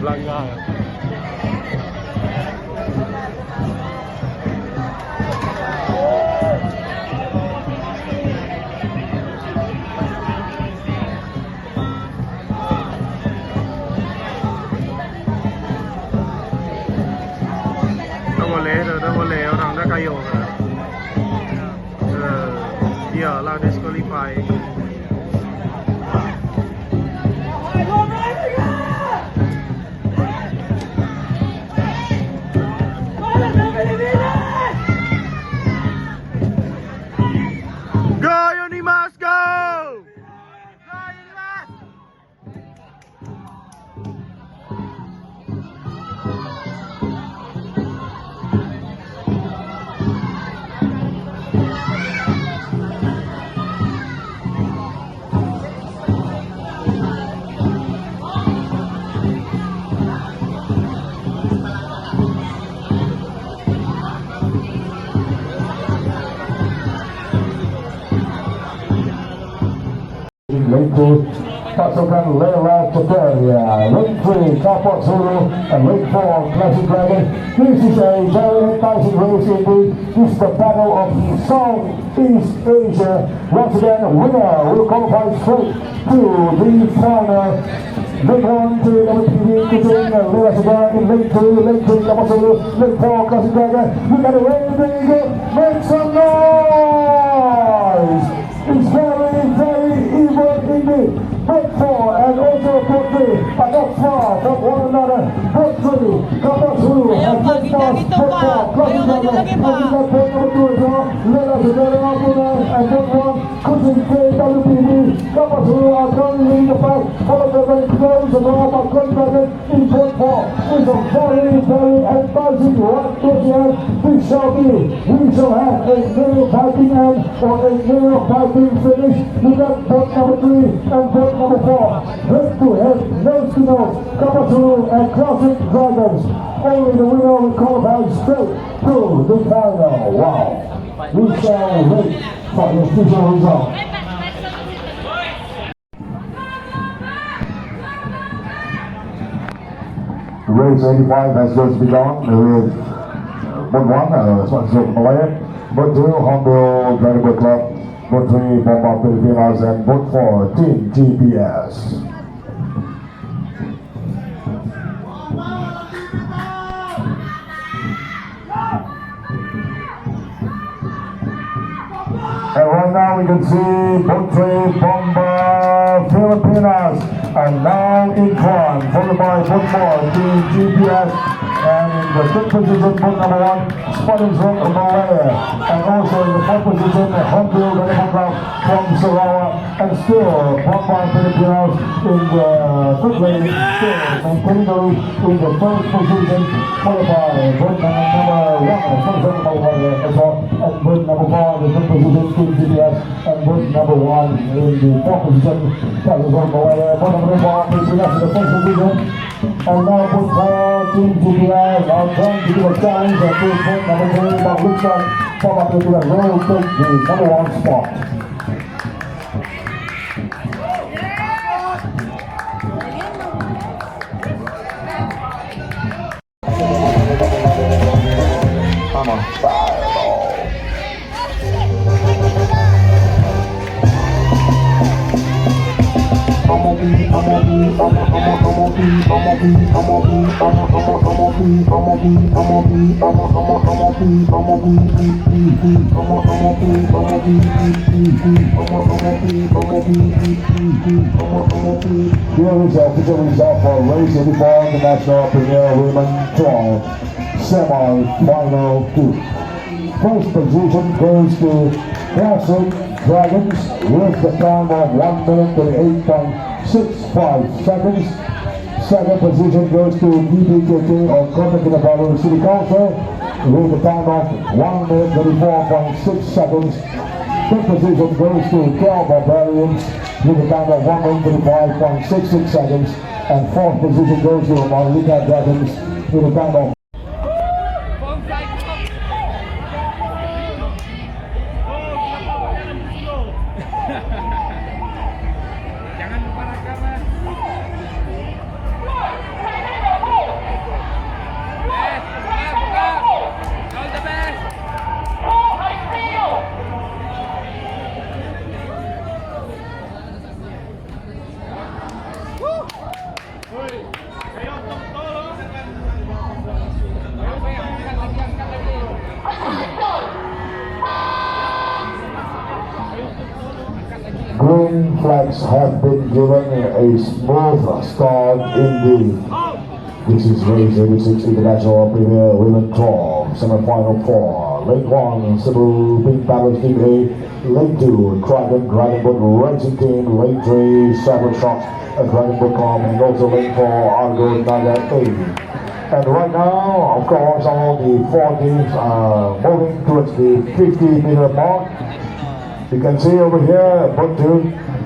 belakang. Dah boleh orang dah kayu. Dia lah disqualify. Go Unimas, go! Go Unimas! Lane 2, pasukan Lela Ceteria. Lane 3, Kapok Zulu. And Lane 4, Classic Dragon. This is a very enticing race indeed. This is the battle of Southeast Asia. Once again, winner will qualify straight to the final. Lane 1 to number 3, Kuting, Lela Ceteria in Lane 2, Lane 3, Kapok Zulu, Lane 4, Classic Dragon. Look at the way they go. Make some noise! It's very, very even indeed. Both 4 and also both 3 are not far from one another. Both 3, Kapok Zulu and both 4, Classic Dragon. And we got both number 2 as well. Lela Ceteria and both 1, Kuting KWPD. Kapok Zulu are currently leading the fight. Followed by very close as well by Classic Dragon in both 4. It's a very, very enticing one towards the end. We shall have a nail fighting end or a nail fighting finish. We got both number 3 and both number 4. Head to head, nose to nose. Kapok Zulu and Classic Dragons. Only the winner will qualify straight to the final. Wow. We shall wait for the official result. Race 85 has just begun with Boat 1, sponsored Malaya, Boat 2, Honda Dragon Boat Club, Boat 3, Bomba Filipinas, and Boat 4, Team GPS. And right now we can see Boat 3, Bomba Filipinas, and now in front, followed by Boat 4, Team GPS, and in the third position, Boat number 1, Spotting from Malaya, and also in the fourth position, Honda Dragon Club from Sarawak, and still Bomba Filipinas in the third lane, still maintaining the lead in the first position, followed by Boat number 1, Spotting from Malaya as well, and Boat number 4 in the third position, Team GPS, and Boat number 1 in the fourth position, Spotting from Malaya, Boat number 4 Filipinas in the first position, and now Boat 4 Team GPS are trying to give a challenge and to Boat number 3, but looks like Bomba Filipinas will take the number 1 spot. I'm on fireball. Here is the official result for race 84, the National Premier Women 12 semi-final 2. First position goes to Classic Dragons with the time of 1 minute 38.65 seconds. Second position goes to DBKK or Kota Kinabalu City Council with the time of 1 minute 34.6 seconds. Third position goes to Cal Barbarians with a time of 1 minute 35.66 seconds. And fourth position goes to Marlika Dragons with a time of Jangan lupa rekaman. Green flags have been given a smooth start indeed. This is race 86 International Premier Women 12, semi-final 4. Lane 1, Cebu Pink Palace Team A. Lane 2, Dragon Boat Racing Team. Lane 3, Cyber Shots, Dragon Boat Com. And also lane 4, Argo Naga A. And right now, of course, all the 4 teams are moving towards the 50-meter mark. You can see over here, boat 2,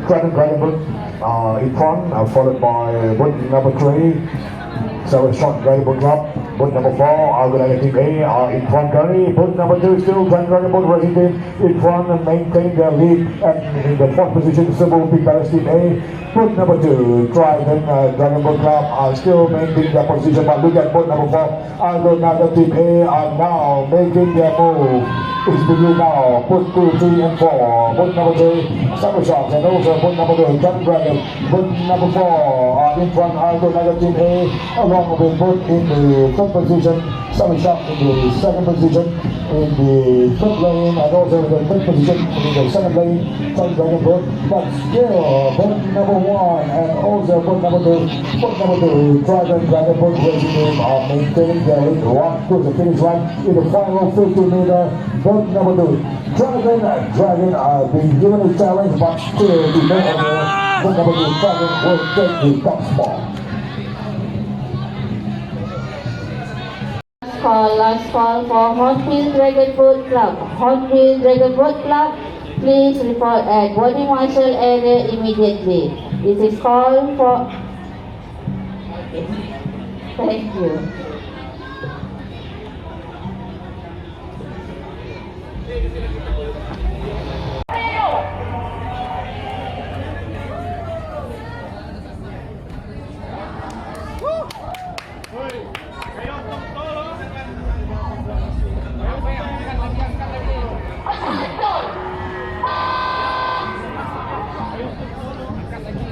Dragon Boat in front, followed by boat number 3. So short Dragon Boat Club, boat number 4, Argo Naga Team A are in front currently. Boat number 2 still Dragon Boat Racing Team in front and maintain their lead. And in the 4th position, Cebu Pink Palace Team A. Boat number 2, Dragon Boat Club are still maintaining their position. But look at boat number 4, Argo Naga Team A are now making their move. It's beginning now. Boat 2, 3 and 4. Boat number 3, Cyber Shots, and also boat number 2, Dragon. Boat number 4 are in front, Argo Naga Team A, along with boat in the 3rd position, Cyber Shots in the 2nd position, in the 3rd lane, and also in the 3rd position in the 2nd lane, Dragon Boat. But still, boat number 1 and also boat number 2, Dragon Boat Racing Team are maintaining their lead right to the finish line in the final 50-meter. Boat number 2, Dragon are being given a challenge, but still the boat number 2, Dragon will take the top spot. Last call for Hornfield Dragon Boat Club. Hornfield Dragon Boat Club, please report at boarding marshal area immediately. This is call for... Okay. Thank you.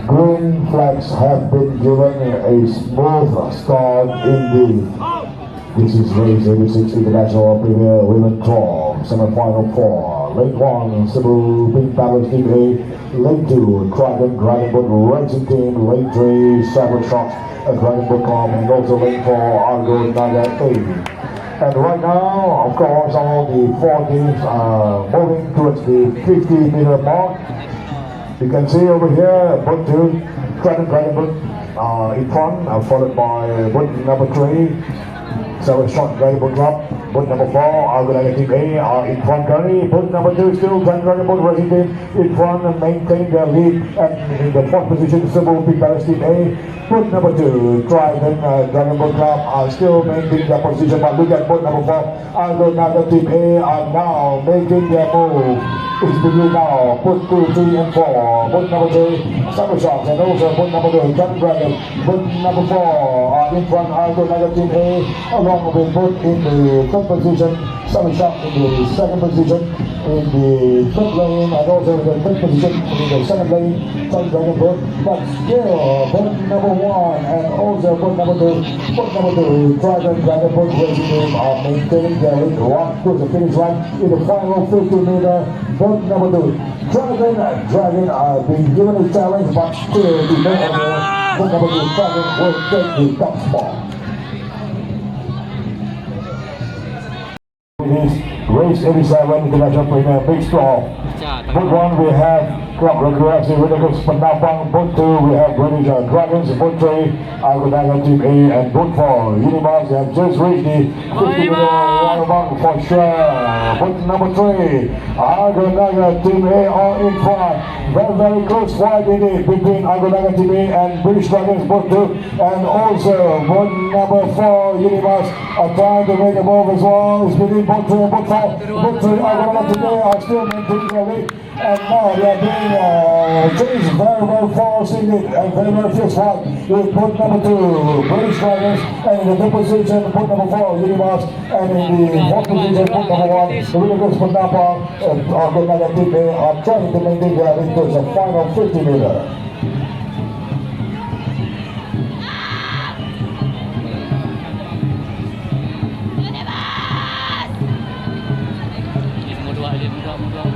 Green flags have been given a smooth start indeed. This is race 86 International Premier Women 12, semi-final 4. Lane 1, Cebu Pink Palace Team A. Lane 2, Dragon Boat Racing Team. Lane 3, Cyber Shots, Dragon Boat Com. And also lane 4, Argo Naga A. And right now, of course, all the 4 teams are moving towards the 50-meter mark. You can see over here, boat 2, Dragon Boat in front, followed by boat number 3. So short Dragon Boat Club, boat number 4, Argo Naga Team A are in front currently. Boat number 2 still Dragon Boat Racing Team in front and maintain their lead. And in the 4th position, Cebu Pink Palace Team A. Boat number 2, Dragon Boat Club are still maintaining their position. But look at boat number 4, Argo Naga Team A are now making their move. It's beginning now. Boat 2, 3 and 4. Boat number 3, Cyber Shots, and also boat number 2, Dragon. Boat number 4 are in front, Argo Naga Team A, along with boat in the 3rd position, Cyber Shots in the 2nd position, in the 3rd lane, and also in the 3rd position in the 2nd lane, Dragon Boat. But still, boat number 1 and also boat number 2, Dragon Boat Racing Team are maintaining their lead right to the finish line in the final 50-meter. Boat number 2, Dragon are being given a challenge, but still the boat number 2, Dragon will take the top spot. It is race 87 International Premier Mixed Draw. Boat 1 we have Club Recreation Ridiculous Penapang. Boat 2 we have British Dragons. Boat 3 Argo Naga Team A, and boat 4 Unibars have just reached the 50-meter watermark for sure. Boat number 3 Argo Naga Team A are in front. Very close fight indeed between Argo Naga Team A and British Dragons. Boat 2 and also boat number 4 Unibars are trying to make a move as well. It's between boat 3 and boat 4. Boat 3 Argo Naga Team A are still maintaining their lead. And now they are being chased very fast indeed, and very fierce fight with boat number 2, British Dragons, and in the 5th position, boat number 4, Unibars, and in the 4th position, boat number 1, the Ridiculous Penapang, and Argo Naga Team A are trying to maintain their lead towards the final 50-meter. Yes, nomor 2,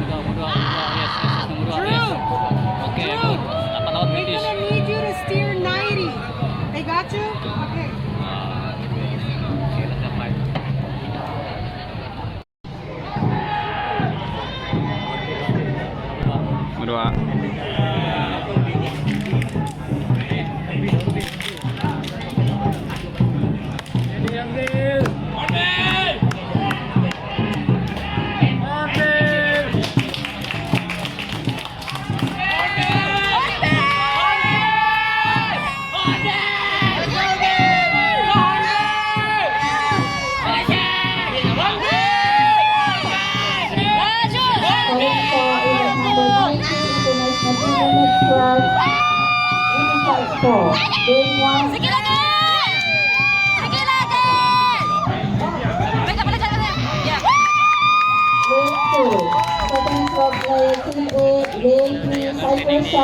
yes, nomor 2, yes. Okay, good. Napanood mo They're this. gonna need you to steer 90. They got you? Okay. Okay, let's have five. Dua. Calling for event number 90, International Tournament Class, Unified 4. Game 1, Sige lagi! Sige lagi! Baca pada jalan. Ya. Game 2. Second club player Team A, Lane 3, Cypress